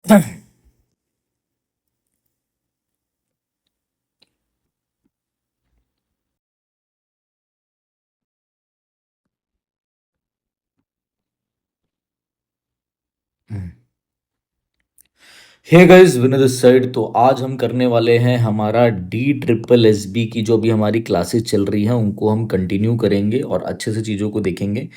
Hey guys, Vinay this side. तो आज हम करने वाले हैं हमारा डी ट्रिपल एस बी की जो भी हमारी क्लासेस चल रही हैं उनको हम कंटिन्यू करेंगे और अच्छे से चीज़ों को देखेंगे।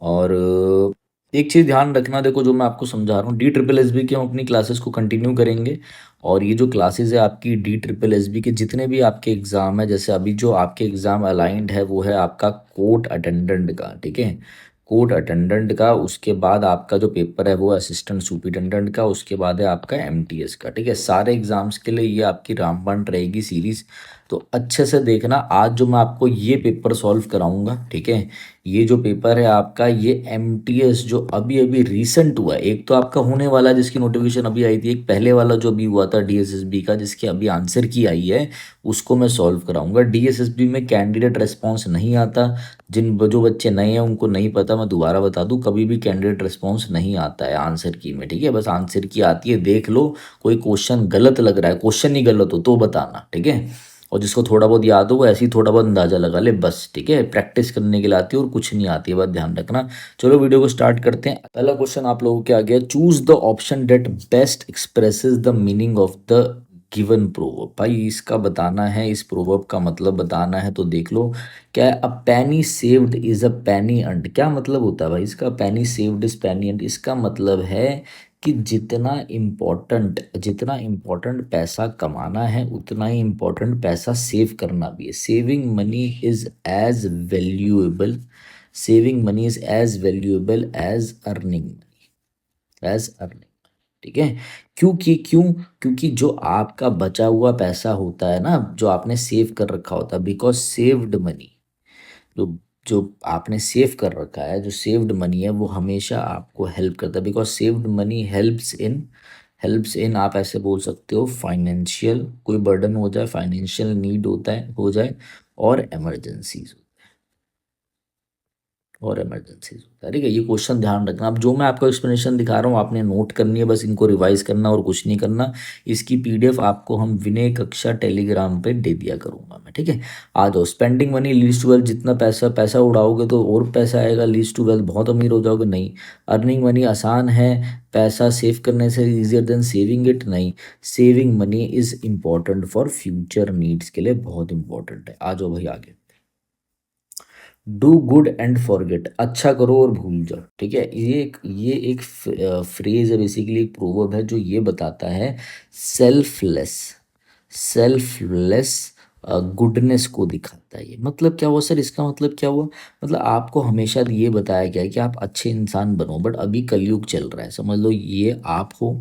और एक चीज़ ध्यान रखना, देखो जो मैं आपको समझा रहा हूँ, डी ट्रिपल एस बी की हम अपनी क्लासेस को कंटिन्यू करेंगे। और ये जो क्लासेस है आपकी डी ट्रिपल एस बी के जितने भी आपके एग्ज़ाम है, जैसे अभी जो आपके एग्ज़ाम अलाइंड है वो है आपका कोर्ट अटेंडेंट का, ठीक है। कोर्ट अटेंडेंट का, उसके बाद आपका जो पेपर है वो असिस्टेंट सुपरिटेंडेंट का, उसके बाद है आपका एमटीएस का, ठीक है। सारे एग्जाम्स के लिए ये आपकी रामबाण रहेगी सीरीज। तो अच्छे से देखना, आज जो मैं आपको ये पेपर सॉल्व कराऊंगा, ठीक है। ये जो पेपर है आपका, ये एमटीएस जो अभी अभी रीसेंट हुआ है, एक तो आपका होने वाला है जिसकी नोटिफिकेशन अभी आई थी, एक पहले वाला जो अभी हुआ था डीएसएसबी का जिसके अभी आंसर की आई है, उसको मैं सॉल्व कराऊंगा। डीएसएसबी में कैंडिडेट रेस्पॉन्स नहीं आता। जो बच्चे नए हैं उनको नहीं पता, मैं दोबारा बता दूं, कभी भी कैंडिडेट रिस्पॉन्स नहीं आता है आंसर की में, ठीक है। बस आंसर की आती है, देख लो। कोई क्वेश्चन गलत लग रहा है, क्वेश्चन ही गलत हो तो बताना, ठीक है। और जिसको थोड़ा बहुत याद हो वो ऐसे ही थोड़ा बहुत अंदाजा लगा ले बस, ठीक है। प्रैक्टिस करने के लिए आती है और कुछ नहीं आती है, बात ध्यान रखना। चलो वीडियो को स्टार्ट करते हैं। पहला क्वेश्चन आप लोगों के आ गया, choose the option that best expresses the meaning of the given proverb. भाई इसका बताना है, इस प्रोवर्ब का मतलब बताना है, तो देख लो। क्या है, अ पैनी सेव्ड इज अ पैनी अर्नड, क्या मतलब होता है भाई इसका। पैनी सेव्ड इज पैनी अर्नड, इसका मतलब है कि जितना इम्पोर्टेंट पैसा कमाना है उतना ही इम्पोर्टेंट पैसा सेव करना भी है। Saving money is as valuable, saving money is as valuable as earning, ठीक है। क्योंकि जो आपका बचा हुआ पैसा होता है ना, जो आपने सेव कर रखा होता है, बिकॉज सेव्ड मनी, जो जो आपने सेव कर रखा है, जो सेव्ड मनी है वो हमेशा आपको हेल्प करता है। Because saved money helps in आप ऐसे बोल सकते हो, फाइनेंशियल कोई बर्डन हो जाए, फाइनेंशियल नीड होता है हो जाए, और इमरजेंसीज, और इमरजेंसीज होता है, ठीक है। ये क्वेश्चन ध्यान रखना। अब जो मैं आपको एक्सप्लेनेशन दिखा रहा हूँ आपने नोट करनी है, बस इनको रिवाइज करना और कुछ नहीं करना। इसकी पीडीएफ आपको हम विनय कक्षा टेलीग्राम पे दे दिया करूंगा मैं, ठीक है। आ जाओ। Spending money leads to wealth, जितना पैसा पैसा उड़ाओगे तो और पैसा आएगा, लीड्स टू वेल्थ बहुत अमीर हो जाओगे, नहीं। अर्निंग मनी आसान है पैसा सेव करने से, इजियर देन सेविंग इट, नहीं। Saving money is important for future needs के लिए, बहुत इंपॉर्टेंट है। आ जाओ भाई आगे। डू गुड एंड फॉरगेट, अच्छा करो और भूल जाओ, ठीक है। ये एक फ्रेज है, बेसिकली एक प्रोवर्ब है जो ये बताता है सेल्फलेस सेल्फलेस गुडनेस को दिखाता है। ये मतलब क्या हुआ सर, इसका मतलब क्या हुआ, मतलब आपको हमेशा ये बताया गया है कि आप अच्छे इंसान बनो, बट अभी कलयुग चल रहा है, समझ लो ये आप हो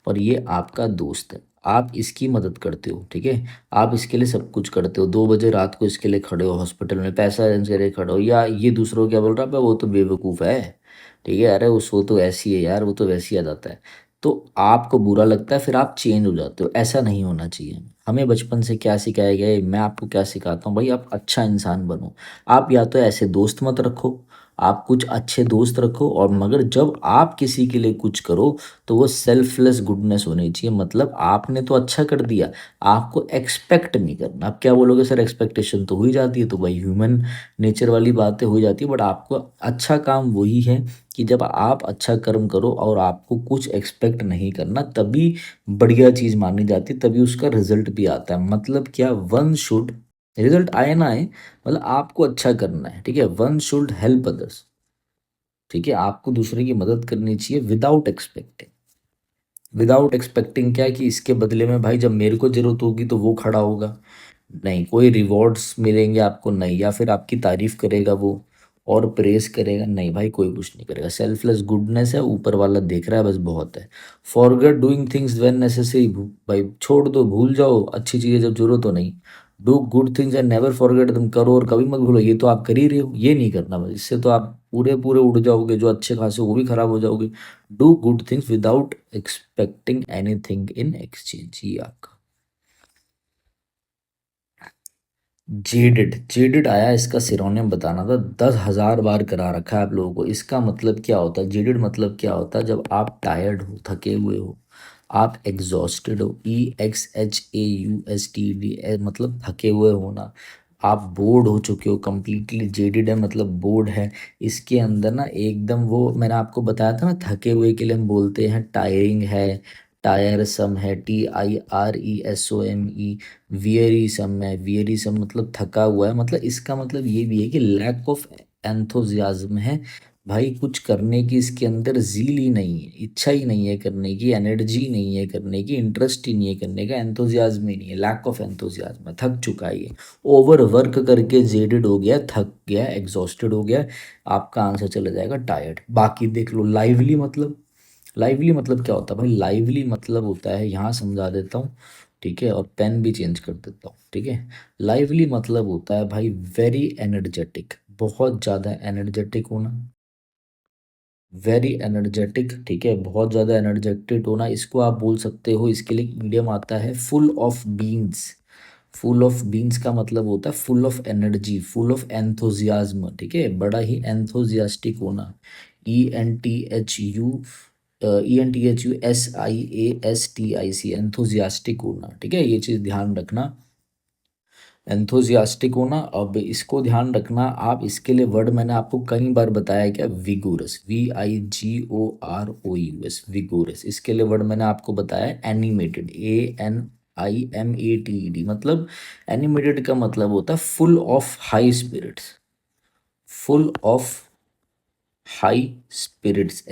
और ये आपका दोस्त है। आप इसकी मदद करते हो, ठीक है। आप इसके लिए सब कुछ करते हो, 2 बजे रात को इसके लिए खड़े हो हॉस्पिटल में, पैसा इसके लिए खड़े हो, या ये दूसरों को क्या बोल रहा है, वो तो बेवकूफ़ है, ठीक है, अरे उस वो तो ऐसी है यार, वो तो वैसी आ जाता है। तो आपको बुरा लगता है, फिर आप चेंज हो जाते हो, ऐसा नहीं होना चाहिए। हमें बचपन से क्या सिखाया गया है, मैं आपको क्या सिखाता हूँ भाई, आप अच्छा इंसान बनो। आप या तो ऐसे दोस्त मत रखो, आप कुछ अच्छे दोस्त रखो, और मगर जब आप किसी के लिए कुछ करो तो वो सेल्फलेस गुडनेस होनी चाहिए। मतलब आपने तो अच्छा कर दिया, आपको एक्सपेक्ट नहीं करना। आप क्या बोलोगे सर, एक्सपेक्टेशन तो हो ही जाती है, तो भाई ह्यूमन नेचर वाली बातें हो जाती है, बट आपको अच्छा काम वही है कि जब आप अच्छा कर्म करो और आपको कुछ एक्सपेक्ट नहीं करना, तभी बढ़िया चीज़ मानी जाती है, तभी उसका रिजल्ट भी आता है। मतलब क्या, वन शुड, रिजल्ट आए ना आए, मतलब आपको अच्छा करना है, ठीक है। वन शुड हेल्प अदर्स, ठीक है। आपको दूसरे की मदद करनी चाहिए विदाउट एक्सपेक्टिंग क्या है कि इसके बदले में भाई जब मेरे को जरूरत होगी तो वो खड़ा होगा, नहीं। कोई रिवॉर्ड्स मिलेंगे आपको, नहीं। या फिर आपकी तारीफ करेगा वो और प्रेस करेगा, नहीं भाई, कोई कुछ नहीं करेगा। सेल्फलेस गुडनेस है, ऊपर वाला देख रहा है बस, बहुत है। Forget doing things when necessary, भाई छोड़ दो, भूल जाओ अच्छी चीज़ें जब जरूरत हो, नहीं। Do good things and never forget, तुम करो और कभी मत भूलो, ये तो आप कर ही रहे हो, ये नहीं करना बस, इससे तो आप पूरे पूरे उड़ जाओगे, जो अच्छे खासे वो भी खराब हो जाओगे। Do good things without expecting anything in exchange, ये आपका। जेडेड, जेडेड आया, इसका सिरोनिम बताना था, 10,000 बार करा रखा है आप लोगों को। इसका मतलब क्या होता है, जेडेड मतलब क्या होता है, जब आप टायर्ड हो, थके हुए हो, आप एग्जॉस्टेड हो, EXHAUSTED, मतलब थके हुए हो ना, आप बोर्ड हो चुके हो कंप्लीटली। जेडेड है मतलब बोर्ड है। इसके अंदर ना एकदम वो मैंने आपको बताया था ना, थके हुए के लिए हम बोलते हैं टायरिंग है, टायरसम है, TIRESOME, वियरीसम है, वियरीसम मतलब थका हुआ है, मतलब इसका मतलब ये भी है कि लैक ऑफ एंथुजियाज्म है भाई, कुछ करने की इसके अंदर जील ही नहीं है, इच्छा ही नहीं है करने की, एनर्जी नहीं है करने की, इंटरेस्ट ही नहीं है करने का, एंथुजियाज्म ही नहीं है, लैक ऑफ एंथुजियाज्म है, थक चुका है ये, ओवर वर्क करके जेडेड हो गया, थक गया, एग्जॉस्टेड हो गया। आपका आंसर चला जाएगा टायर्ड। बाकी देख लो, लाइवली मतलब, लाइवली मतलब क्या होता है भाई, लाइवली मतलब होता है, यहाँ समझा देता हूँ, ठीक है, और पेन भी चेंज कर देता हूँ, ठीक है। लाइवली मतलब होता है भाई वेरी एनर्जेटिक, बहुत ज़्यादा एनर्जेटिक होना, वेरी एनर्जेटिक, ठीक है, बहुत ज़्यादा एनर्जेटिक होना, इसको आप बोल सकते हो। इसके लिए मीडियम आता है full of beans. Full of beans का मतलब होता है full of energy, full of enthusiasm, ठीक है, बड़ा ही एंथुजियास्टिक होना। ENTHUENTHUSIASTIC, एंथुजियास्टिक होना, ठीक है, ये चीज़ ध्यान रखना, एंथुजियास्टिक होना। अब इसको ध्यान रखना आप, इसके लिए वर्ड मैंने आपको कई बार बताया क्या, विगोरस, VIGOROUS, विगोरस। इसके लिए वर्ड मैंने आपको बताया एनिमेटेड, ANIMATED, मतलब एनिमेटेड का मतलब होता है full of high spirits, full of high spirits,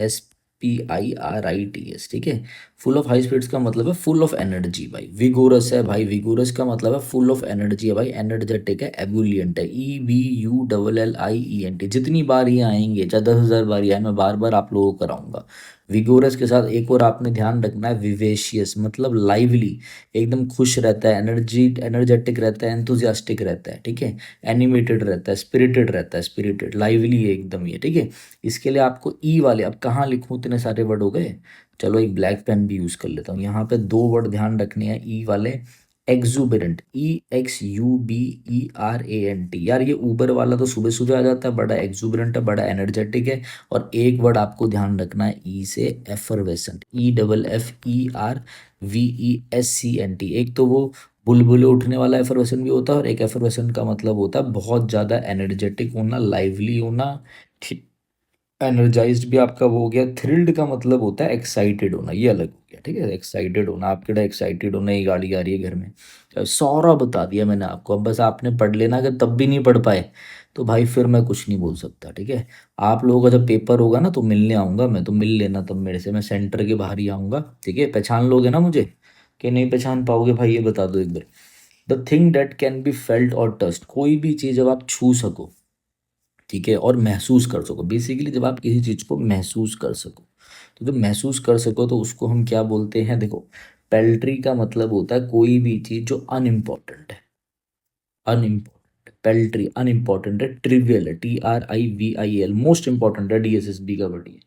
SPIRITS, ठीक है। फुल ऑफ हाई स्पिरिट्स का मतलब है फुल ऑफ एनर्जी भाई। विगोरस है भाई, विगोरस का मतलब है फुल ऑफ एनर्जी है भाई, एनर्जेटिक है, एबुलियंट है, EBULLIENT। जितनी बार ये आएंगे, चाहे 10,000 बार आए, मैं बार बार आप लोगों को कराऊंगा। विगोरस के साथ एक और आपने ध्यान रखना है, विवेशियस मतलब लाइवली, एकदम खुश रहता है, एनर्जेटिक रहता है, एंथुजियास्टिक रहता है, ठीक है, एनिमेटेड रहता है, स्पिरिटेड रहता है, स्पिरिटेड, लाइवली है एकदम ये, ठीक है। इसके लिए आपको ई वाले, अब कहाँ लिखूँ, इतने सारे वर्ड हो गए, चलो एक ब्लैक पेन भी यूज कर लेता हूँ। यहाँ पे दो वर्ड ध्यान रखने हैं ई वाले, एक्सुबेरेंट, EXUBERANT। यार ये ऊबर वाला तो सुबह सुबह आ जाता है, बड़ा एक्सुबरेंट है, बड़ा एनर्जेटिक है। और एक वर्ड आपको ध्यान रखना है ई से, एफरवेसेंट, EFFERVESCENT। एक तो वो बुलबुले उठने वाला एफरवेसेंट भी होता है, और एक एफरवेसेंट का मतलब होता है बहुत ज़्यादा एनर्जेटिक होना, लाइवली होना, एनर्जाइज्ड भी आपका वो हो गया। थ्रिल्ड का मतलब होता है एक्साइटेड होना, ये अलग हो गया, ठीक है, एक्साइटेड होना, आपके लिए एक्साइटेड होना, ये गाड़ी आ रही है घर में, सारा बता दिया मैंने आपको। अब बस आपने पढ़ लेना, अगर तब भी नहीं पढ़ पाए तो भाई फिर मैं कुछ नहीं बोल सकता, ठीक है। आप लोगों का जब पेपर होगा ना तो मिलने आऊँगा मैं, तो मिल लेना तब मेरे से, मैं सेंटर के बाहर ही आऊँगा, ठीक है। पहचान लोगे ना मुझे, कि नहीं पहचान पाओगे भाई, ये बता दो एक बार। The thing that can be felt और टस्ट, कोई भी चीज़ जब आप छू सको, ठीक है, और महसूस कर सको, बेसिकली जब आप किसी चीज़ को महसूस कर सको, तो जब महसूस कर सको तो उसको हम क्या बोलते हैं, देखो, पेल्ट्री का मतलब होता है कोई भी चीज़ जो अनइम्पॉर्टेंट है, अनइम्पॉर्टेंट, पेल्ट्री अनइम्पॉर्टेंट है, ट्रिवियल है, TRIVIAL, मोस्ट इंपॉर्टेंट है, DSSB का बढ़िया।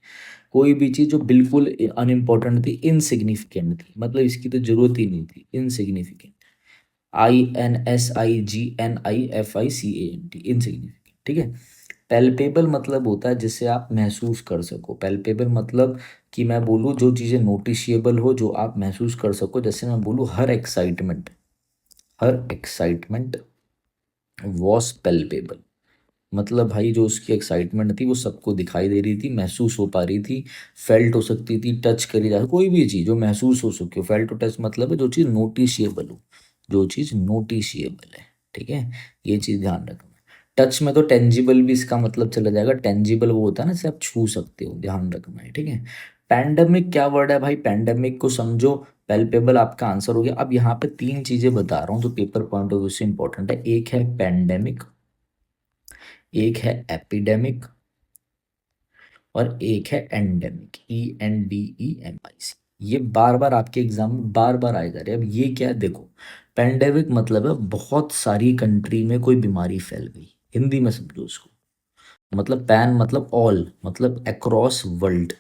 कोई भी चीज़ जो बिल्कुल अनइम्पॉर्टेंट थी, इनसिग्निफिकेंट थी, मतलब इसकी तो जरूरत ही नहीं थी, इनसिग्निफिकेंट, INSIGNIFICANT, इनसिग्निफिकेंट, ठीक है। पैल्पेबल मतलब होता है जिससे आप महसूस कर सको, पैल्पेबल मतलब कि मैं बोलूँ जो चीज़ें नोटिशिएबल हो, जो आप महसूस कर सको, जैसे मैं बोलूँ हर एक्साइटमेंट, हर एक्साइटमेंट वॉज पैल्पेबल, मतलब भाई जो उसकी एक्साइटमेंट थी वो सबको दिखाई दे रही थी, महसूस हो पा रही थी, फेल्ट हो सकती थी, टच करी जा, कोई भी चीज़ जो महसूस हो सके, फेल्ट टू टच मतलब है जो चीज़ नोटिशिएबल हो, जो चीज़ नोटिशिएबल है, ठीक है, ये चीज़ ध्यान रखना। टच में तो टेंजिबल भी इसका मतलब चला जाएगा, टेंजिबल वो होता है ना जिसे आप छू सकते हो, ध्यान रखना है, ठीक है। पैंडेमिक क्या वर्ड है भाई, पैंडेमिक को समझो, पैल्पेबल आपका आंसर हो गया। अब यहाँ पे तीन चीज़ें बता रहा हूँ जो पेपर पॉइंट ऑफ व्यू से इंपॉर्टेंट है, एक है पैंडेमिक, एक है एपिडेमिक, और एक है एंडेमिक, ENDEMIC। ये बार बार आपके एग्जाम में बार बार आए जा रहे हैं। अब ये क्या है देखो, पेंडेमिक मतलब है बहुत सारी कंट्री में कोई बीमारी फैल गई, हिंदी में समझो उसको, मतलब पैन मतलब ऑल, मतलब अक्रॉस वर्ल्ड,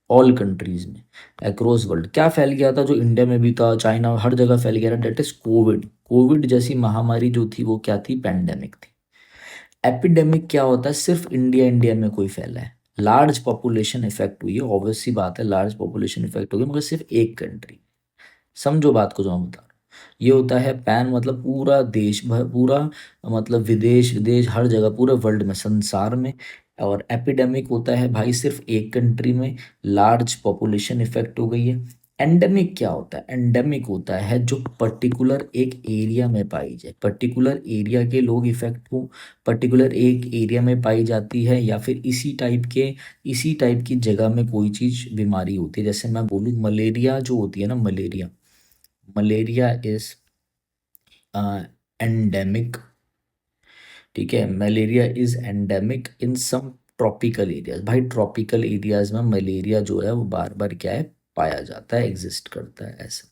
ऑल कंट्रीज में, अक्रॉस वर्ल्ड। क्या फैल गया था जो इंडिया में भी था, चाइना, हर जगह फैल गया था, डेट इज कोविड। कोविड जैसी महामारी जो थी वो क्या थी, पैंडेमिक थी। एपिडेमिक क्या होता है, सिर्फ इंडिया इंडिया में कोई फैला है, लार्ज पॉपुलेशन इफेक्ट हुई है, ऑब्वियस सी बात है, लार्ज पॉपुलेशन इफेक्ट हो गई, मगर सिर्फ एक कंट्री। समझो बात को जो मैं बता रहा हूँ। ये होता है पैन, मतलब पूरा देश भर, पूरा मतलब विदेश विदेश हर जगह, पूरे वर्ल्ड में, संसार में। और एपिडेमिक होता है भाई सिर्फ एक कंट्री में, लार्ज पॉपुलेशन इफेक्ट हो गई है। एंडेमिक क्या होता है, एंडेमिक होता है जो पर्टिकुलर एक एरिया में पाई जाए, पर्टिकुलर एरिया के लोग इफेक्ट हो, पर्टिकुलर एक एरिया में पाई जाती है, या फिर इसी टाइप की जगह में कोई चीज़ बीमारी होती है। जैसे मैं बोलूँ मलेरिया जो होती है ना, मलेरिया, मलेरिया इज एंडेमिक, ठीक है, malaria is endemic in some tropical areas. भाई ट्रॉपिकल एरियाज में मलेरिया जो है वो बार बार क्या है, पाया जाता है, एग्जिस्ट करता है ऐसा।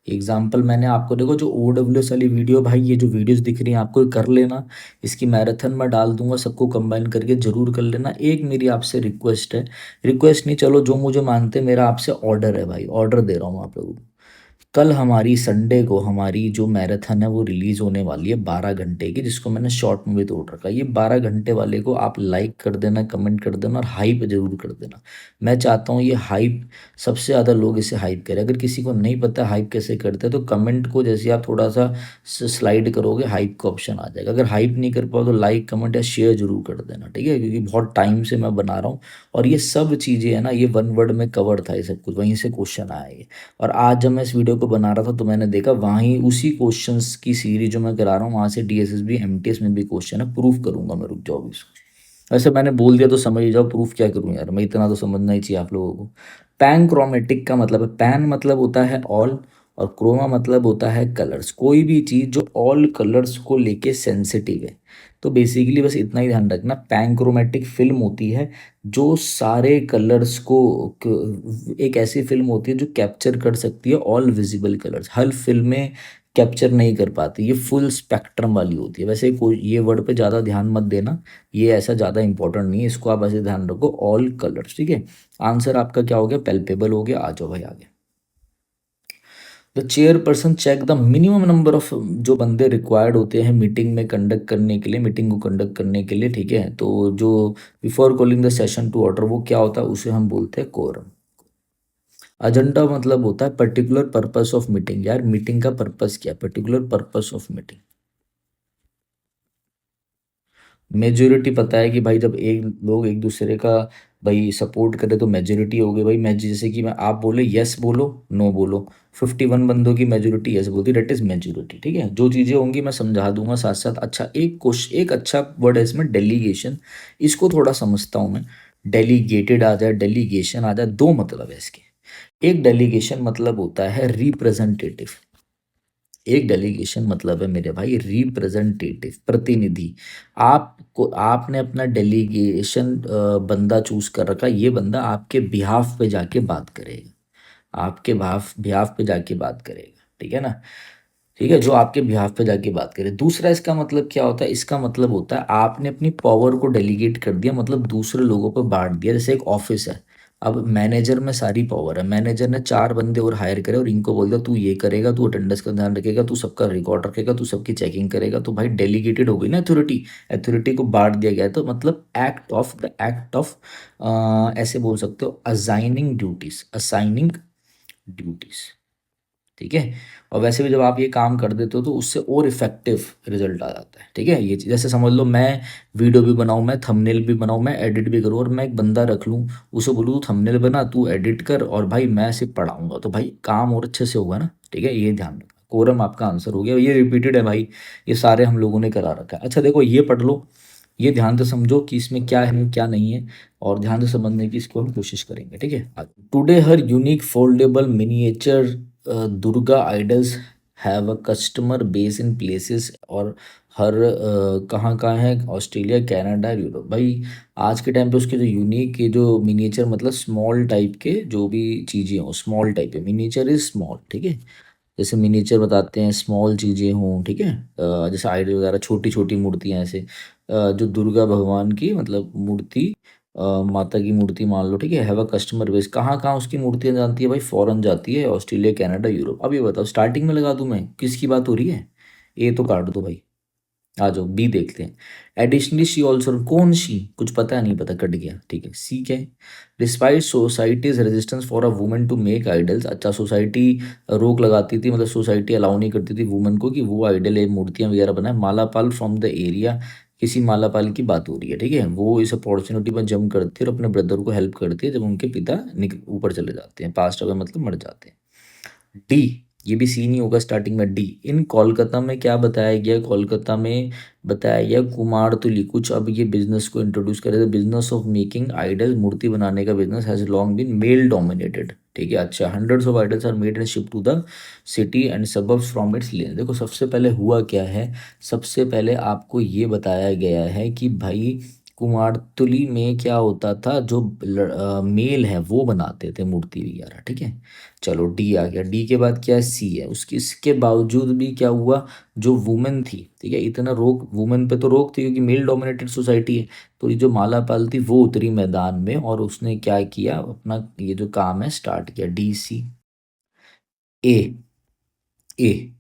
एग्जाम्पल मैंने आपको, देखो जो OWS वाली वीडियो, भाई ये जो वीडियोस दिख रही हैं आपको कर लेना, इसकी मैराथन में डाल दूंगा, सबको कंबाइन करके जरूर कर लेना। एक मेरी आपसे रिक्वेस्ट है, रिक्वेस्ट नहीं, चलो जो मुझे मानते, मेरा आपसे ऑर्डर है भाई, ऑर्डर दे रहा हूँ आप लोगों को। कल हमारी संडे को हमारी जो मैराथन है वो रिलीज होने वाली है 12 घंटे की, जिसको मैंने शॉर्ट में भी तोड़ रखा है। ये 12 घंटे वाले को आप लाइक कर देना, कमेंट कर देना और हाइप जरूर कर देना। मैं चाहता हूँ ये हाइप, सबसे ज़्यादा लोग इसे हाइप करें। अगर किसी को नहीं पता हाइप कैसे करते हैं तो कमेंट को जैसे आप थोड़ा सा स्लाइड करोगे, हाइप का ऑप्शन आ जाएगा। अगर हाइप नहीं कर पाओ तो लाइक कमेंट या शेयर जरूर कर देना, ठीक है, क्योंकि बहुत टाइम से मैं बना रहा हूँ। और ये सब चीज़ें है ना, ये वन वर्ड में कवर था, ये सब कुछ वहीं से क्वेश्चन आया ये। और आज जब मैं इस वीडियो को बना रहा था तो मैंने देखा वहीं उसी क्वेश्चंस की सीरीज जो मैं करा रहा हूँ वहाँ से DSSB MTS में भी क्वेश्चन है, प्रूफ करूंगा मैं, रुक जाओ अभी इसको। वैसे मैंने बोल दिया तो समझ ही जाओ, प्रूफ क्या करूँ यार, मैं इतना तो समझना ही चाहिए आप लोगों को। पैन क्रोमेटिक का मतलब है, पैन मतलब होता है ऑल, और क्रोमा मतलब होता है कलर्स। कोई भी चीज़ जो ऑल कलर्स को लेके सेंसिटिव है। तो बेसिकली बस इतना ही ध्यान रखना, पैनक्रोमेटिक फिल्म होती है जो सारे कलर्स को, एक ऐसी फिल्म होती है जो कैप्चर कर सकती है ऑल विजिबल कलर्स। हर फिल्में कैप्चर नहीं कर पाती, ये फुल स्पेक्ट्रम वाली होती है। वैसे कोई ये वर्ड पे ज़्यादा ध्यान मत देना, ये ऐसा ज़्यादा इंपॉर्टेंट नहीं है, इसको आप ऐसे ध्यान रखो, ऑल कलर्स, ठीक है। आंसर आपका क्या हो गया, पेल्पेबल हो गया। आ जाओ भाई आगे। The chairperson check the minimum number of, जो बंदे रिक्वायर्ड होते हैं मीटिंग में कंडक्ट करने के लिए, मीटिंग को कंडक्ट करने के लिए, ठीक है। तो जो before calling the session to order, वो क्या होता है, उसे हम बोलते हैं कोरम। एजेंडा मतलब होता है पर्टिकुलर पर्पस ऑफ मीटिंग। यार मीटिंग का पर्पस क्या है, particular purpose of meeting. Majority पता है कि भाई जब एक लोग एक दूसरे का भाई सपोर्ट करे तो मेजोरिटी हो गई भाई। मैं जैसे कि मैं, आप बोले यस बोलो, नो बोलो, 51 बंदों की मेजोरिटी यस बोलती, डेट इज मेजोरिटी, ठीक है। जो चीज़ें होंगी मैं समझा दूंगा साथ साथ। अच्छा एक क्वेश्चन, एक अच्छा वर्ड है इसमें, डेलीगेशन। इसको थोड़ा समझता हूँ मैं। डेलीगेटेड आ जाए, डेलीगेशन आ जाए, दो मतलब है इसके। एक डेलीगेशन मतलब होता है रिप्रेजेंटेटिव, एक डेलीगेशन मतलब है मेरे भाई रिप्रेजेंटेटिव, प्रतिनिधि। आपको, आपने अपना डेलीगेशन बंदा चूज कर रखा, ये बंदा आपके बिहाफ पे जाके बात करेगा, आपके बिहाफ पे जाके बात करेगा, ठीक है ना। ठीक है, जो आपके बिहाफ पे जाके बात करे। दूसरा इसका मतलब क्या होता है, इसका मतलब होता है आपने अपनी पावर को डेलीगेट कर दिया, मतलब दूसरे लोगों पर बांट दिया। जैसे एक ऑफिस है, अब मैनेजर में सारी पावर है, मैनेजर ने 4 बंदे और हायर करे और इनको बोल दिया तू ये करेगा, तू अटेंडेंस का ध्यान रखेगा, तू सबका रिकॉर्ड रखेगा, तू सबकी चेकिंग करेगा। तो भाई डेलीगेटेड हो गई ना अथॉरिटी, अथॉरिटी को बांट दिया गया है। तो मतलब एक्ट ऑफ, ऐसे बोल सकते हो, असाइनिंग ड्यूटीज, असाइनिंग ड्यूटीज, ठीक है। और वैसे भी जब आप ये काम कर देते हो तो उससे और इफेक्टिव रिजल्ट आ जाता है, ठीक है। ये जैसे समझ लो मैं वीडियो भी बनाऊँ, मैं थंबनेल भी बनाऊँ, मैं एडिट भी करूँ, और मैं एक बंदा रख लूँ, उसे बोलूँ तू थंबनेल बना, तू एडिट कर, और भाई मैं सिर्फ पढ़ाऊंगा, तो भाई काम और अच्छे से होगा ना, ठीक है। ये ध्यान रखना, कोरम आपका आंसर हो गया। ये रिपीटेड है भाई, ये सारे हम लोगों ने करा रखा है। अच्छा देखो ये पढ़ लो, ये ध्यान से समझो कि इसमें क्या है क्या नहीं है, और ध्यान से समझने की इसको हम कोशिश करेंगे, ठीक है। Today her unique foldable miniature Durga idols have a customer base in places, और हर कहाँ कहाँ है, ऑस्ट्रेलिया, कनाडा, यूरोप। भाई आज के टाइम पे उसके जो यूनिक, ये जो मिनिएचर मतलब स्मॉल टाइप के जो भी चीज़ें हो, स्मॉल टाइप है, मिनिएचर इज स्मॉल, ठीक है। जैसे मिनिएचर बताते हैं स्मॉल चीज़ें हों, ठीक है। जैसे आइडल वगैरह, छोटी छोटी मूर्तियाँ ऐसे, जो दुर्गा भगवान की मतलब मूर्ति माता की मूर्ति मान लो, ठीक है। हैव अ कस्टमर बेस, कहाँ कहाँ उसकी मूर्तियाँ जाती है भाई, फॉरेन जाती है, ऑस्ट्रेलिया, कनाडा, यूरोप। अब ये बताओ स्टार्टिंग में लगा दूं मैं, किसकी बात हो रही है? ए तो काट दो भाई, आ जाओ बी देखते हैं। एडिशनली शी ऑल्सो, कौन शी, कुछ पता है, नहीं पता, कट गया, ठीक है। सी क्या है? Despite society's resistance for a woman to make idols, अच्छा सोसाइटी रोक लगाती थी, मतलब सोसाइटी अलाउ नहीं करती थी वुमन को कि वो आइडल मूर्तियां वगैरह बनाए। मालापाल फ्रॉम द एरिया, किसी मालापाल की बात हो रही है, ठीक है। वो इस अपॉर्चुनिटी पर जम करती है और अपने ब्रदर को हेल्प करती है जब उनके पिता ऊपर चले जाते हैं, पास्ट अवे मतलब मर जाते हैं। डी, ये भी सी नहीं होगा स्टार्टिंग में, डी। इन कोलकाता में क्या बताया गया, कोलकाता में बताया गया कुमारतुली कुछ, अब ये बिजनेस को इंट्रोड्यूस करे, बिजनेस ऑफ मेकिंग आइडल, मूर्ति बनाने का business has long been male dominated, ठीक है। अच्छा, hundreds of idols are made and ship to the city and suburbs from its lane. देखो सबसे पहले हुआ क्या है, सबसे पहले आपको ये बताया गया है कि भाई कुमारतुली में क्या होता था, जो मेल है वो बनाते थे मूर्ति वगैरह, ठीक है। चलो डी आ गया, डी के बाद क्या है, सी है। उसकी इसके बावजूद भी क्या हुआ, जो वुमेन थी, ठीक है, इतना रोक वुमेन पे तो रोक थी क्योंकि मेल डोमिनेटेड सोसाइटी है। तो ये जो मालापाल थी वो उतरी मैदान में और उसने क्या किया, अपना ये जो काम है स्टार्ट किया। डी सी ए, ए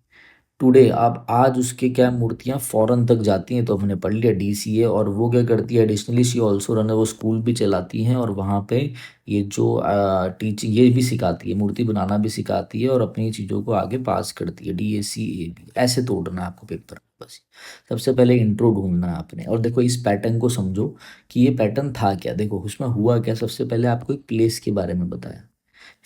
टुडे, अब आज उसके क्या मूर्तियां फॉरेन तक जाती हैं, तो हमने पढ़ लिया डीसीए। और वो क्या करती है, एडिशनली शी ऑल्सो रन, वो स्कूल भी चलाती हैं और वहाँ पे ये जो टीचिंग ये भी सिखाती है, मूर्ति बनाना भी सिखाती है और अपनी चीज़ों को आगे पास करती है। DACAB ऐसे तोड़ना है आपको पेपर बस। सबसे पहले इंट्रो ढूंढना है आपने, और देखो इस पैटर्न को समझो कि ये पैटर्न था क्या। देखो उसमें हुआ क्या, सबसे पहले आपको एक प्लेस के बारे में बताया,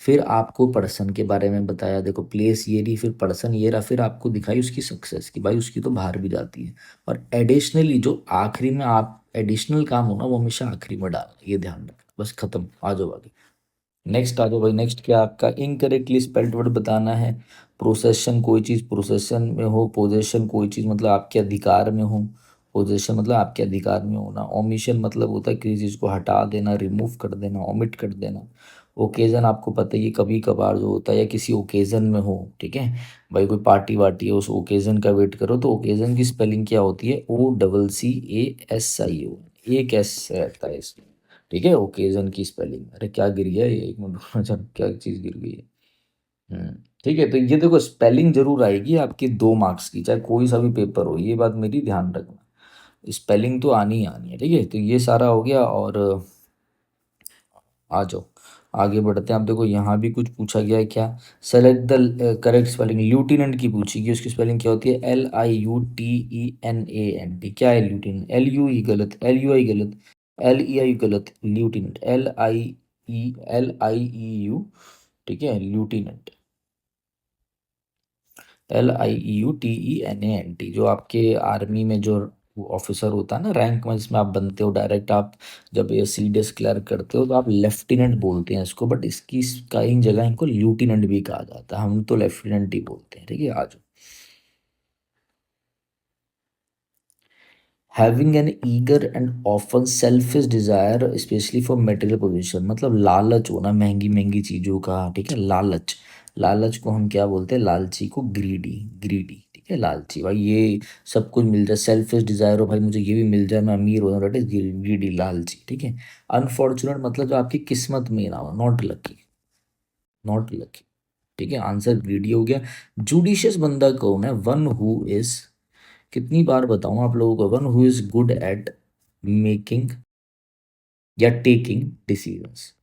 फिर आपको पर्सन के बारे में बताया, देखो प्लेस ये रही, फिर पर्सन ये रहा, फिर आपको दिखाई उसकी सक्सेस की, भाई उसकी तो बाहर भी जाती है। और एडिशनली जो आखिरी में आप एडिशनल काम हो ना, वो हमेशा आखिरी में डालना, ये ध्यान रखना, बस खत्म। आ जाओ आगे, नेक्स्ट आ जाओ भाई। नेक्स्ट क्या आपका, इनकरेक्टली स्पेल्ड वर्ड बताना है। प्रोसेशन, कोई चीज़ प्रोसेशन में हो, पोजेशन कोई चीज़ मतलब आपके अधिकार में हो, पोजेशन मतलब आपके अधिकार में होना। ओमिशन मतलब होता है किसी चीज़ को हटा देना, रिमूव कर देना, ओमिट कर देना। ओकेजन आपको पता है, ये कभी कभार जो होता है या किसी ओकेजन में हो, ठीक है। भाई कोई पार्टी वार्टी है, उस ओकेजन का वेट करो, तो ओकेजन की स्पेलिंग क्या होती है, OCCASIO, एक एस रहता है इसमें, ठीक है। ओकेजन की स्पेलिंग, अरे क्या गिर गया ये, एक मिनट रुकना, अच्छा क्या चीज़ गिर गई है। ठीक है, तो ये देखो स्पेलिंग जरूर आएगी आपकी 2 मार्क्स की, चाहे कोई सा भी पेपर हो, ये बात मेरी ध्यान रखना, स्पेलिंग तो आनी ही आनी है, ठीक है। तो ये सारा हो गया, और आ जाओ आगे बढ़ते हैं। आप देखो यहाँ भी कुछ पूछा गया है क्या, select the correct spelling. Lieutenant की पूछी गई, उसकी स्पेलिंग क्या होती है, LIUTENANT, क्या है ल्यूटिनेंट, LUE गलत, LUI गलत, LEI गलत, ल्यूटिनेंट, LIEU, ठीक है, ल्यूटिनेंट, LIEUTENANT, जो आपके आर्मी में जो ऑफिसर होता है ना, रैंक में जिसमें आप बनते हो डायरेक्ट, आप जब ये CDS क्लियर करते हो तो आप लेफ्टिनेंट बोलते हैं इसको, बट इसकी कई जगह इनको ल्यूटिनेंट भी कहा जाता है, हम तो लेफ्टिनेंट ही बोलते हैं, ठीक है। आज having an eager and often selfish desire specially for material position, मतलब लालच होना महंगी महंगी चीजों का, ठीक है। लालच, लालच को हम क्या बोलते हैं, लालची को ग्रीडी, ग्रीडी, ठीक है, लालची भाई, ये सब कुछ मिल जाए, सेल्फिश डिजायर हो भाई, मुझे ये भी मिल जाए, मैं अमीर हो जाऊं, दैट इज ग्रीडी, लालची, ठीक है। अनफॉर्चुनेट मतलब जो आपकी किस्मत में ना हो, नॉट लकी, नॉट लकी, ठीक है। आंसर ग्रीडी हो गया। जुडिशियस बंदा कौन है, वन हु इज, कितनी बार बताऊं आप लोगों को, one who is good at making या टेकिंग डिसीजंस।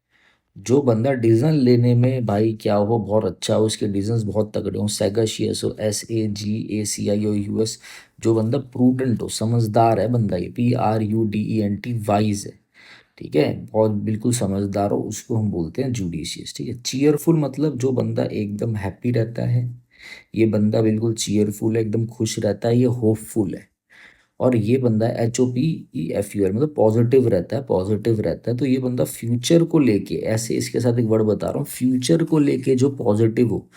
जो बंदा डिसीजन लेने में भाई क्या हो, बहुत अच्छा हो, उसके डिसीजंस बहुत तगड़े हो, सैगाशियस हो, SAGACI हो, US। जो बंदा प्रूडेंट हो, समझदार है बंदा, ये PRUDENT, वाइज है, ठीक है, बहुत बिल्कुल समझदार हो, उसको हम बोलते हैं जुडिशियस, ठीक है। चीयरफुल मतलब जो बंदा एकदम हैप्पी रहता है, ये बंदा बिल्कुल चीयरफुल है, एकदम खुश रहता है, ये होपफुल है। और ये बंदा HOPEFUL मतलब पॉजिटिव रहता है, पॉजिटिव रहता है। तो ये बंदा फ्यूचर को लेके, ऐसे इसके साथ एक वर्ड बता रहा हूँ, फ्यूचर को लेके जो पॉजिटिव हो,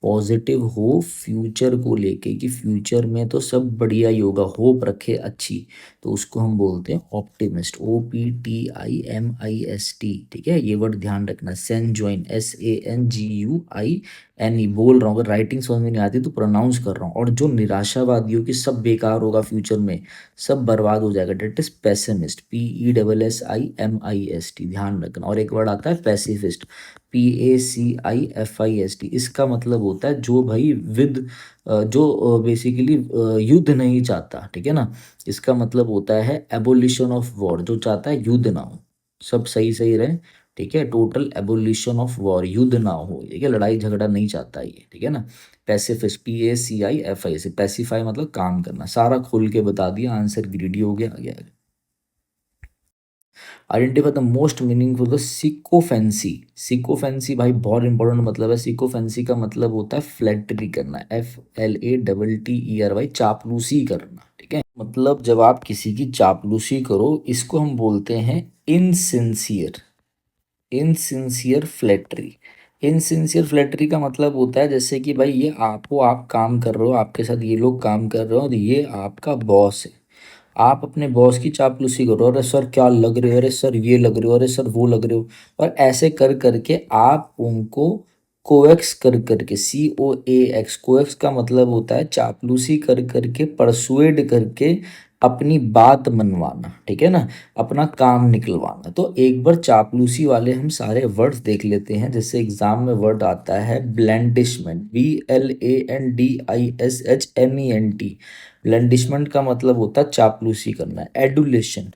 पॉजिटिव हो फ्यूचर को लेके, कि फ्यूचर में तो सब बढ़िया ही होगा, होप रखे अच्छी, तो उसको हम बोलते हैं ऑप्टिमिस्ट, OPTIMIST, ठीक है। ये वर्ड ध्यान रखना, सेंजुइन, SANGUI एनी बोल रहा हूँ, अगर राइटिंग समझ में नहीं आती तो प्रोनाउंस कर रहा हूँ। और जो निराशावादियों की सब बेकार होगा फ्यूचर में, सब बर्बाद हो जाएगा, डेट इज पेसिमिस्ट, PESSIMIST, ध्यान रखना। और एक वर्ड आता है पैसिफिस्ट, PACIFIST। इसका मतलब होता है जो भाई जो बेसिकली युद्ध नहीं चाहता, ठीक है ना। इसका मतलब होता है एबोलिशन ऑफ वॉर, जो चाहता है युद्ध ना हो, सब सही सही रहे, ठीक है। टोटल एबोलिशन ऑफ वॉर, युद्ध ना हो, ठीक है, लड़ाई झगड़ा नहीं चाहता ये, ठीक है ना। पैसिफिस्ट, PACIFI से, पैसिफाई मतलब काम करना। सारा खोल के बता दिया, आंसर ग्रीडी हो गया, आ गया। Identify the most meaningful the sycophancy. Sycophancy भाई बहुत इंपॉर्टेंट मतलब है। सिकोफेंसी का मतलब होता है फ्लैटरी करना, FLATTERY, चापलूसी करना, ठीक है। मतलब जब आप किसी की चापलूसी करो, इसको हम बोलते हैं insincere, insincere flattery. Insincere flattery का मतलब होता है जैसे कि भाई ये आपको, आप काम कर रहे हो, आपके साथ ये लोग काम कर रहे हो और ये आपका बॉस है, आप अपने बॉस की चापलूसी करो, अरे सर क्या लग रहे हो, अरे सर ये लग रहे हो, अरे सर वो लग रहे हो, और ऐसे कर करके आप उनको कोएक्स कर करके, COAX, कोएक्स का मतलब होता है चापलूसी कर करके, परसुएड करके अपनी बात मनवाना, ठीक है ना, अपना काम निकलवाना। तो एक बार चापलूसी वाले हम सारे वर्ड्स देख लेते हैं। जैसे एग्जाम में वर्ड आता है ब्लैंडिशमेंट, BLANDISHMENT। ब्लैंडिशमेंट का मतलब होता है चापलूसी करना। एडुलेशन,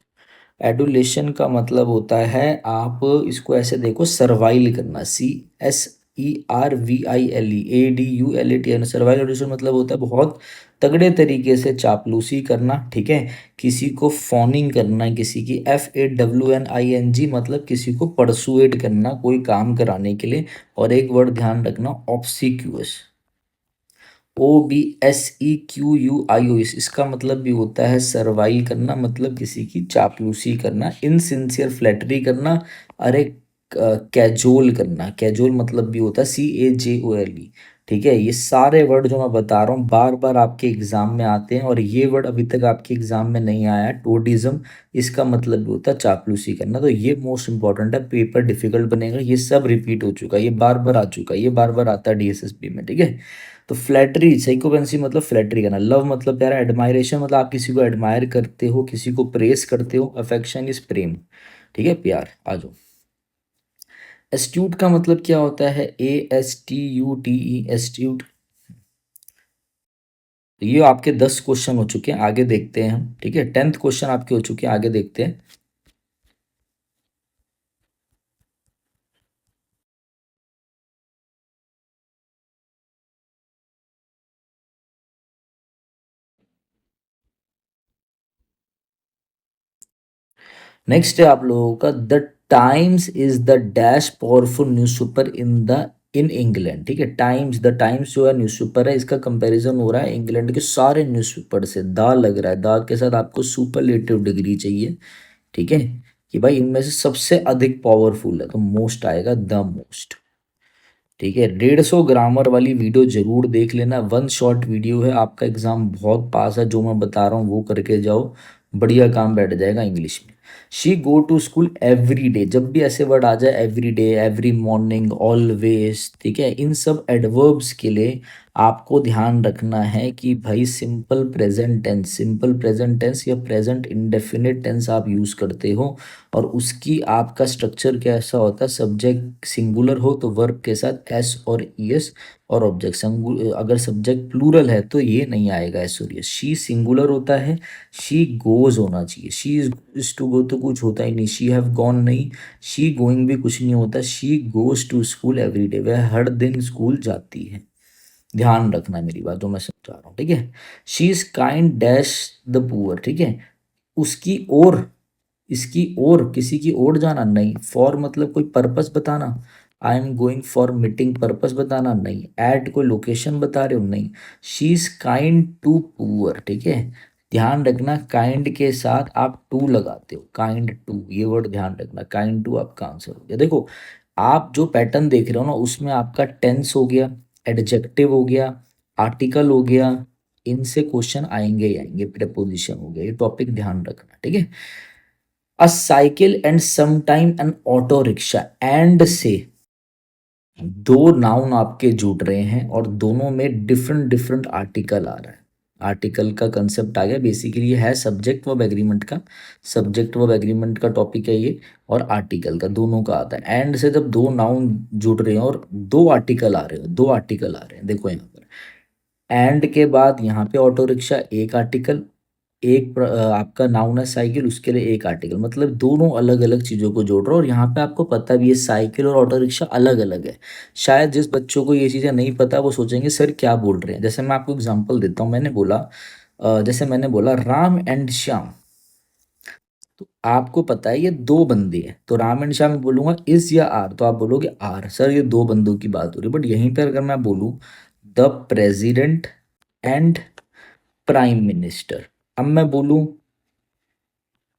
एडुलेशन का मतलब होता है, आप इसको ऐसे देखो, सर्वाइल करना, CSERVILE, सर्वाइल। एडुलेशन मतलब होता है बहुत तगड़े तरीके से चापलूसी करना, ठीक है। किसी को फॉनिंग करना, किसी की, FAWNING, मतलब किसी को परसुएट करना कोई काम कराने के लिए। और एक वर्ड ध्यान रखना, ऑब्सिक्यूअस, OBSEQUIOS, इसका मतलब भी होता है सर्वाइव करना, मतलब किसी की चापलूसी करना। इनसिंसियर फ्लैटरी करना, अरे कैजोल करना, कैजोल मतलब भी होता है CAJOLE, ठीक है। ये सारे वर्ड जो मैं बता रहा हूँ बार बार आपके एग्जाम में आते हैं, और ये वर्ड अभी तक आपके एग्जाम में नहीं आया है, टोडिज्म। इसका मतलब भी होता है चापलूसी करना। तो ये मोस्ट इंपॉर्टेंट है, पेपर डिफिकल्ट बनेगा, ये सब रिपीट हो चुका है, ये बार बार आ चुका है, ये बार बार आता है DSSP में, ठीक है। तो फ्लैटरी, साइकोपेंसी मतलब फ्लैटरी करना। लव मतलब प्यारा, एडमायरेशन मतलब आप किसी को एडमायर करते हो, किसी को प्रेस करते हो। अफेक्शन इज प्रेम, ठीक है, प्यार। आ जाओ। एस्ट्यूट का मतलब क्या होता है, ASTUTE, एस्ट्यूट। ये आपके 10 क्वेश्चन हो चुके हैं, आगे देखते हैं हम, ठीक है। 10th क्वेश्चन आपके हो चुके हैं, आगे देखते हैं। नेक्स्ट है आप लोगों का, the times is the dash powerful newspaper in England, ठीक है। टाइम्स, द टाइम्स जो है न्यूज़पेपर है, इसका कंपैरिजन हो रहा है इंग्लैंड के सारे न्यूज़पेपर से। दा लग रहा है, दा के साथ आपको सुपरलेटिव डिग्री चाहिए, ठीक है, कि भाई इनमें से सबसे अधिक पावरफुल है, तो मोस्ट आएगा, द मोस्ट, ठीक है। 150 ग्रामर वाली वीडियो जरूर देख लेना, वन शॉट वीडियो है, आपका एग्जाम बहुत पास है, जो मैं बता रहा हूँ वो करके जाओ, बढ़िया काम बैठ जाएगा इंग्लिश में। She go to school every day, जब भी ऐसे वर्ड आ जाए, every day, every morning, always, ठीक है, इन सब एडवर्ब्स के लिए आपको ध्यान रखना है कि भाई simple present tense, simple present tense या प्रेजेंट इंडेफिनिट टेंस आप यूज करते हो, और उसकी आपका स्ट्रक्चर कैसा होता है, सब्जेक्ट सिंगुलर हो तो वर्ब के साथ S और ES, और ऑब्जेक्ट अगर सब्जेक्ट प्लूरल है तो ये नहीं आएगा S और ES। शी सिंगुलर होता है, शी गोज होना चाहिए, शी इज टू गो तो कुछ होता ही नहीं, शी हैव गॉन नहीं, शी गोइंग भी कुछ नहीं होता, she goes to school every day, वह हर दिन स्कूल जाती है। ध्यान रखना मेरी बात जो मैं समझा रहा हूँ, ठीक है। She is kind dash the poor, ठीक है, उसकी ओर, इसकी ओर, किसी की ओर जाना नहीं। फॉर मतलब कोई पर्पस बताना, I am going for meeting, purpose बताना नहीं। एट कोई लोकेशन बता रहे हो, नहीं। She is kind to poor, ठीक है। ध्यान रखना काइंड के साथ आप टू लगाते हो, काइंड टू, ये वर्ड ध्यान रखना, काइंड टू आपका आंसर हो गया। देखो आप जो पैटर्न देख रहे हो ना, उसमें आपका टेंस हो गया, एडजेक्टिव हो गया, आर्टिकल हो गया, इनसे क्वेश्चन आएंगे ही आएंगे, प्रीपोजिशन हो गया, ये टॉपिक ध्यान रखना, ठीक है। A cycle and sometime an auto rickshaw, and से दो नाउन आपके जुड़ रहे हैं और दोनों में डिफरेंट डिफरेंट आर्टिकल आ रहा है। आर्टिकल का कंसेप्ट आ गया, बेसिकली ये है सब्जेक्ट वर्ब एग्रीमेंट का। सब्जेक्ट वर्ब एग्रीमेंट का टॉपिक है ये, और आर्टिकल का दोनों का आता है। एंड से जब दो नाउन जुड़ रहे हैं और दो आर्टिकल आ रहे हैं, दो आर्टिकल आ रहे हैं, देखो यहाँ पर एंड के बाद यहाँ पे ऑटो रिक्शा एक आर्टिकल, आपका नाउन है साइकिल, उसके लिए एक आर्टिकल, मतलब दोनों अलग अलग चीज़ों को जोड़ रहा हूँ। और यहाँ पे आपको पता भी है साइकिल और ऑटो रिक्शा अलग अलग है। शायद जिस बच्चों को ये चीज़ें नहीं पता वो सोचेंगे सर क्या बोल रहे हैं। जैसे मैं आपको एग्जांपल देता हूँ, जैसे मैंने बोला राम एंड श्याम, तो आपको पता है ये दो बंदे हैं, तो राम एंड श्याम में बोलूंगा इज या आर, तो आप बोलोगे आर, सर ये दो बंदों की बात हो रही है। बट यहीं पर अगर मैं बोलूँ the president and prime minister, अब मैं बोलूँ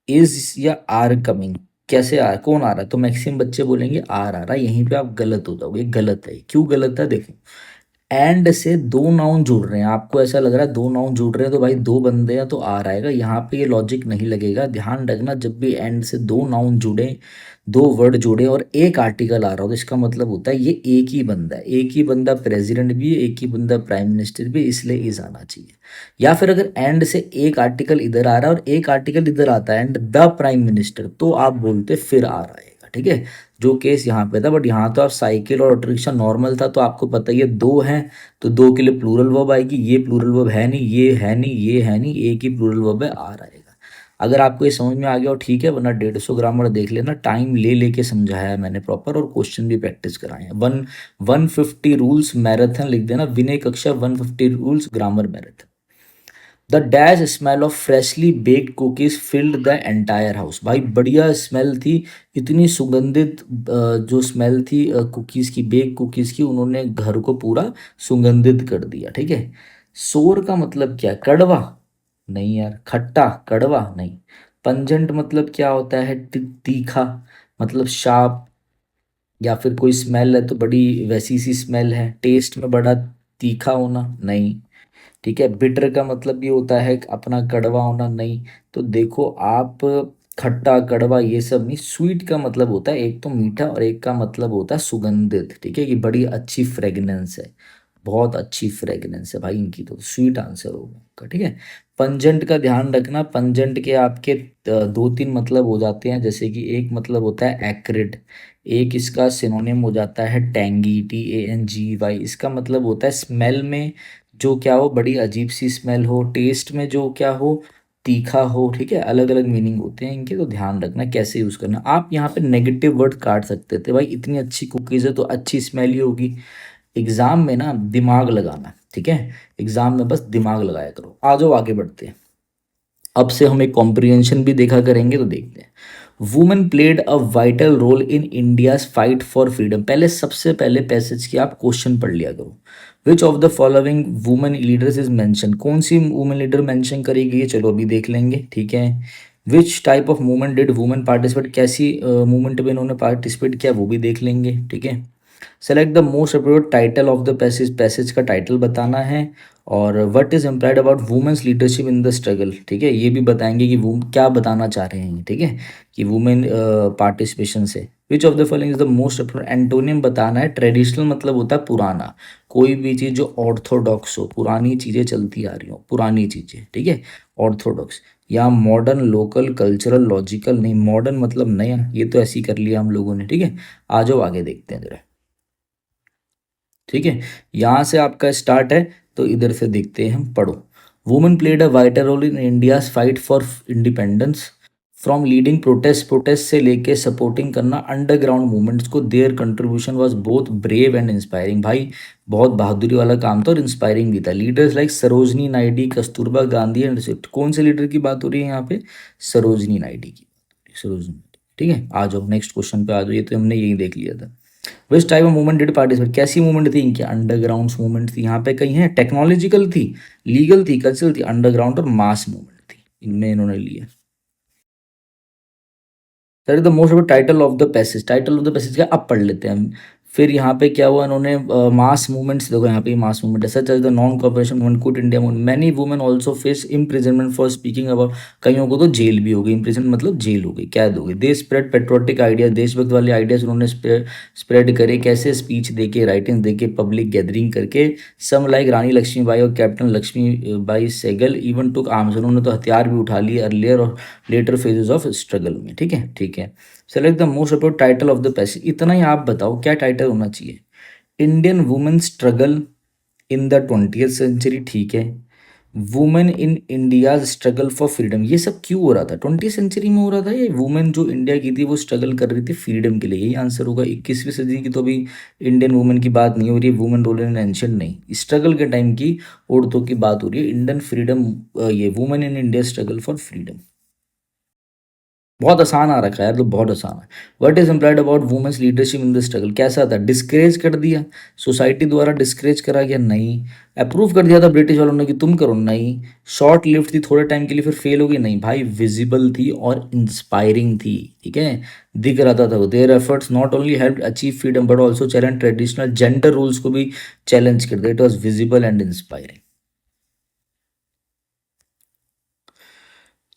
इज या आर कमिंग, कैसे आ कौन आ रहा है, तो मैक्सिमम बच्चे बोलेंगे आर आ रहा है। यहीं पे आप गलत हो जाओगे, गलत है। क्यों गलत है देखो, एंड से दो नाउन जुड़ रहे हैं, आपको ऐसा लग रहा है दो नाउन जुड़ रहे हैं तो भाई दो बंदे हैं तो आर आएगा, यहाँ पे ये लॉजिक नहीं लगेगा। ध्यान रखना जब भी एंड से दो नाउन जुड़े, दो वर्ड जुड़े और एक आर्टिकल आ रहा हो, तो इसका मतलब होता है ये एक ही बंदा है, एक ही बंदा प्रेसिडेंट भी है, एक ही बंदा प्राइम मिनिस्टर भी, इसलिए इज आना चाहिए। या फिर अगर एंड से एक आर्टिकल इधर आ रहा है और एक आर्टिकल इधर आता है एंड द प्राइम मिनिस्टर, तो आप बोलते फिर आ आएगा, ठीक है। जो केस यहाँ पे था, बट यहाँ तो आप साइकिल और ऑटो रिक्शा नॉर्मल था, तो आपको पता ही है दो हैं, तो दो के लिए प्लूरल वर्ब आएगी। ये प्लूरल वर्ब है नहीं, ये है नहीं, ये है नहीं, एक ही प्लूरल वर्ब है, आ रहेगा। अगर आपको ये समझ में आ गया हो ठीक है, वरना 150 ग्रामर देख लेना, टाइम ले लेके समझाया है मैंने प्रॉपर, और क्वेश्चन भी प्रैक्टिस कराए हैं। 150 रूल्स मैराथन लिख देना, विनय कक्षा 150 rules grammar marathon. The dash smell of freshly baked cookies filled the entire house, भाई बढ़िया स्मेल थी, इतनी सुगंधित जो स्मेल थी कुकीज़ की, बेक कुकीज़ की, उन्होंने घर को पूरा सुगंधित कर दिया, ठीक है। सोर का मतलब क्या है, कड़वा नहीं यार, खट्टा कड़वा नहीं। पंजेंट मतलब क्या होता है, तीखा, मतलब शार्प, या फिर कोई स्मेल है तो बड़ी वैसी सी स्मेल है, टेस्ट में बड़ा तीखा होना नहीं, ठीक है। बिटर का मतलब ये होता है कि अपना कड़वा होना नहीं। तो देखो आप, खट्टा कड़वा ये सब नहीं, स्वीट का मतलब होता है एक तो मीठा और एक का मतलब होता है सुगंधित, ठीक है। कि बड़ी अच्छी फ्रेगनेंस है, बहुत अच्छी फ्रेगनेंस है भाई इनकी, तो स्वीट आंसर होगा आपका, ठीक है। पंजेंट का ध्यान रखना, पंजेंट के आपके दो तीन मतलब हो जाते हैं, जैसे कि एक मतलब होता है एक्रिड, एक इसका सिनोनिम हो जाता है टैंगी, TANGY, इसका मतलब होता है स्मेल में जो क्या हो, बड़ी अजीब सी स्मेल हो, टेस्ट में जो क्या हो, तीखा हो, ठीक है। अलग अलग मीनिंग होते हैं इनके, तो ध्यान रखना कैसे यूज़ करना। आप यहाँ पे नेगेटिव वर्ड काट सकते थे, भाई इतनी अच्छी कुकीज़ है तो अच्छी स्मेल ही होगी। एग्जाम में ना दिमाग लगाना, ठीक है, एग्जाम में बस दिमाग लगाया करो। आ जाओ आगे बढ़ते हैं। अब से हम एक कॉम्प्रिहेंशन भी देखा करेंगे, तो देखते हैं। Women played a vital role in India's fight for freedom, पहले सबसे पहले पैसेज की आप क्वेश्चन पढ़ लिया करो। Which of the following women leaders is mention, कौन सी वुमेन लीडर मेंशन करी गई है, चलो अभी देख लेंगे, ठीक है। Which type of movement did women participate, कैसी मूवमेंट में इन्होंने पार्टिसिपेट किया वो भी देख लेंगे, ठीक है। Select the most appropriate title of the passage, passage का टाइटल बताना है। और what is implied about women's leadership in the struggle, ठीक है, ये भी बताएंगे कि वो क्या बताना चाह रहे हैं, ठीक है, कि वुमेन पार्टिसिपेशन से। Which of the following is the most appropriate, antonym बताना है। ट्रेडिशनल मतलब होता है पुराना, कोई भी चीज़ जो ऑर्थोडॉक्स हो, पुरानी चीज़ें चलती आ रही हो, पुरानी चीज़ें, ठीक है, ऑर्थोडॉक्स। या मॉडर्न, लोकल, कल्चरल, लॉजिकल नहीं, मॉडर्न मतलब नया, ये तो ऐसे ही कर लिया हम लोगों ने, ठीक है। आ जाओ आगे देखते हैं जरा, ठीक है। यहाँ से आपका स्टार्ट है, तो इधर से देखते हैं हम, पढ़ो। Women played a vital role in India fight for independence, from leading protest, protest से लेके सपोर्टिंग करना अंडरग्राउंड मूवमेंट्स को। Their contribution was both brave and inspiring, भाई बहुत बहादुरी वाला काम था और इंस्पायरिंग भी था। Leaders like Sarojini Naidu, Kasturba Gandhi and, कौन से लीडर की बात हो रही है यहाँ पे, सरोजनी नायडू की, सरोजनी, ठीक है। आ जाओ नेक्स्ट क्वेश्चन पे आ जाओ, ये तो हमने यही देख लिया था। Which type of movement did participate, कैसी मूवमेंट थी इनकी, अंडरग्राउंड मूवमेंट थी। यहाँ पे कहीं है टेक्नोलॉजिकल थी, लीगल थी, कल्चरल थी, अंडरग्राउंड और मास मूवमेंट थी, इनमें इन्होंने लिया। That is the most of title of the passage, title of the passage क्या, अब पढ़ लेते हैं हम। फिर यहाँ पे क्या हुआ, इन्होंने मास मूवमेंट्स, देखो यहाँ पे मास मूवमेंट है, such as the non cooperation movement, quit India movement, many women also face imprisonment for speaking about, कईयों को तो जेल भी हो गई, इम्प्रिजन मतलब जेल हो गई, कैद हो गई। दे स्प्रेड पेट्रोटिक आइडिया, देशभक्त वाले आइडियाज उन्होंने स्प्रेड करे, कैसे, स्पीच देके, राइटिंग देके, पब्लिक गैदरिंग करके। सम लाइक रानी लक्ष्मीबाई और कैप्टन लक्ष्मीबाई सहगल इवन टुक आर्म्स, उन्होंने तो हथियार भी उठा लिए अर्लियर और लेटर फेजेस ऑफ स्ट्रगल में। ठीक है, ठीक है। Select the most appropriate title of the passage, इतना ही आप बताओ क्या टाइटल होना चाहिए। Indian women struggle in the 20th century, ठीक है। Women in India's struggle for freedom, ये सब क्यों हो रहा था, 20th सेंचुरी में हो रहा था, ये वुमेन जो इंडिया की थी वो स्ट्रगल कर रही थी फ्रीडम के लिए, यही आंसर होगा। 21वीं सदी की तो अभी इंडियन वुमेन की बात नहीं हो रही है, वुमेन रोल इन एंशिएंट नहीं, स्ट्रगल के टाइम की औरतों की बात हो रही है, इंडियन फ्रीडम, ये women in India struggle for freedom. बहुत आसान आ रखा है यार, तो बहुत आसान है। What is employed about women's leadership in the struggle, कैसा था, डिस्करेज कर दिया, सोसाइटी द्वारा डिस्करेज करा गया, नहीं। अप्रूव कर दिया था ब्रिटिश वालों ने कि तुम करो, नहीं। शॉर्ट लिव्ड थी, थोड़े टाइम के लिए फिर फेल हो गई, नहीं भाई, विजिबल थी और इंस्पायरिंग थी। ठीक है, दिख रहा था their efforts not only help achieve freedom but also challenge traditional gender rules को भी चैलेंज कर दिया, it was visible and inspiring.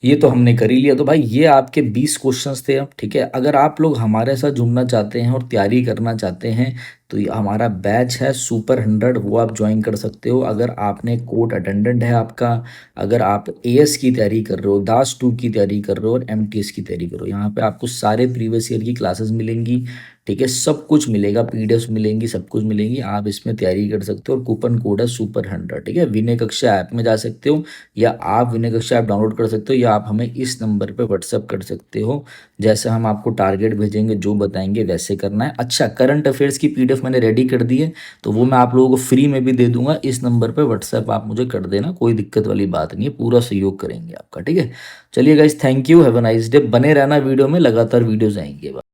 ये तो हमने कर ही लिया। तो भाई ये आपके 20 क्वेश्चंस थे। अब ठीक है, अगर आप लोग हमारे साथ जुड़ना चाहते हैं और तैयारी करना चाहते हैं तो ये हमारा बैच है सुपर 100, वो आप ज्वाइन कर सकते हो। अगर आपने कोर्ट अटेंडेंट है आपका, अगर आप एएस की तैयारी कर रहे हो, दास 2 की तैयारी कर रहे हो और एमटीएस की तैयारी कर रहे हो, यहाँ पे आपको सारे प्रीवियस ईयर की क्लासेस मिलेंगी। ठीक है, सब कुछ मिलेगा, पीडीएफ मिलेंगी, सब कुछ मिलेंगी, आप इसमें तैयारी कर सकते हो। और कूपन कोड है सुपर 100। ठीक है, विनय कक्षा ऐप में जा सकते हो, या आप विनय कक्षा ऐप डाउनलोड कर सकते हो, या आप हमें इस नंबर पे व्हाट्सअप कर सकते हो। जैसे हम आपको टारगेट भेजेंगे, जो बताएंगे वैसे करना है। अच्छा, करंट अफेयर्स की पीडीएफ मैंने रेडी कर दी है, तो वो मैं आप लोगों को फ्री में भी दे दूंगा। इस नंबर पे व्हाट्सअप आप मुझे कर देना, कोई दिक्कत वाली बात नहीं है, पूरा सहयोग करेंगे आपका। ठीक है, चलिए guys, thank you, have a nice day. बने रहना वीडियो में, लगातार वीडियोज आएंगे।